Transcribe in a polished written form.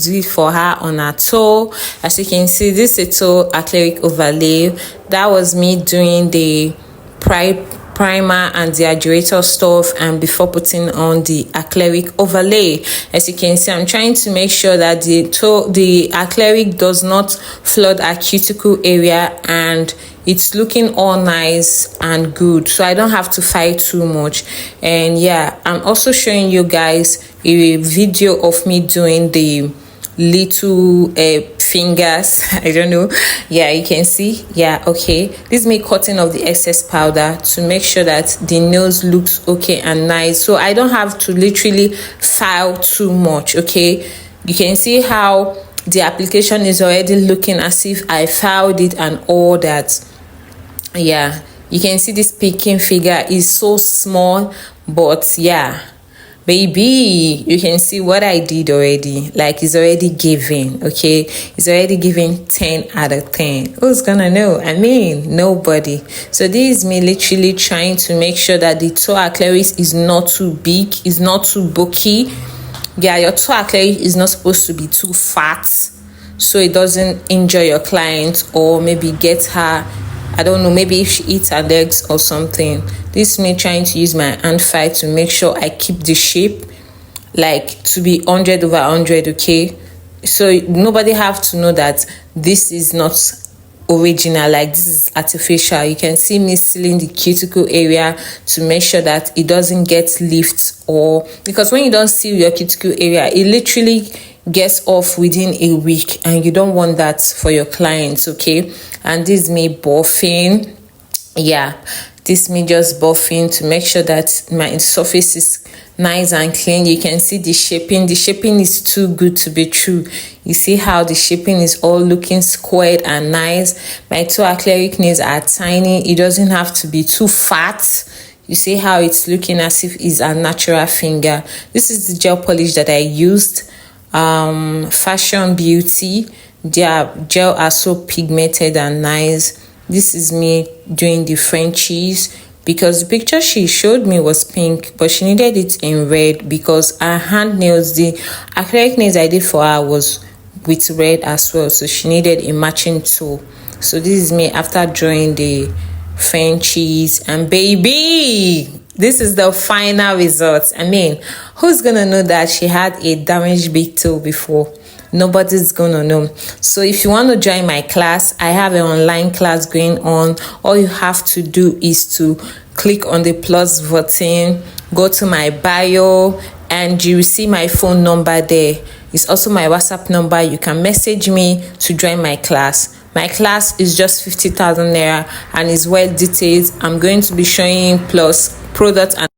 do it for her on her toe. As you can see, this is a toe acrylic overlay. That was me doing the primer and the adjurator stuff, and before putting on the acrylic overlay. As you can see, I'm trying to make sure that the acrylic does not flood our cuticle area, and it's looking all nice and good, so I don't have to fight too much. And yeah, I'm also showing you guys a video of me doing the little fingers. I don't know. Yeah, you can see. Yeah, okay, this is me cutting off the excess powder to make sure that the nails looks okay and nice, so I don't have to literally file too much. Okay, you can see how the application is already looking as if I filed it and all that. Yeah, you can see this picking figure is so small, but yeah, baby, you can see what I did already. Like, it's already giving. Okay, it's already giving 10 out of 10. Who's gonna know? I mean, nobody. So this is me literally trying to make sure that the toe acrylic is not too big, is not too bulky. Yeah, your toe acrylic is not supposed to be too fat, so it doesn't injure your client or maybe get her, I don't know, maybe if she eats her legs or something. This is me trying to use my hand file to make sure I keep the shape like to be 100 over 100. Okay, so nobody have to know that this is not original, like this is artificial. You can see me sealing the cuticle area to make sure that it doesn't get lift, or because when you don't seal your cuticle area, it literally gets off within a week, and you don't want that for your clients. Okay, and this is me buffing. Yeah, this me just buffing to make sure that my surface is nice and clean. You can see the shaping is too good to be true. You see how the shaping is all looking squared and nice. My two acrylic nails are tiny. It doesn't have to be too fat. You see how it's looking as if it's a natural finger. This is the gel polish that I used, Fashion Beauty. Their gel are so pigmented and nice. This is me doing the Frenchies, because the picture she showed me was pink, but she needed it in red because her hand nails, the acrylic nails I did for her, was with red as well, so she needed a matching tool. So this is me after drawing the Frenchies, and baby, this is the final result. I mean, who's gonna know that she had a damaged big toe before? Nobody's gonna know. So if you want to join my class, I have an online class going on. All you have to do is to click on the plus button, go to my bio, and you will see my phone number there. It's also my WhatsApp number. You can message me to join my class. My class is just 50,000 naira and is well detailed. I'm going to be showing plus products and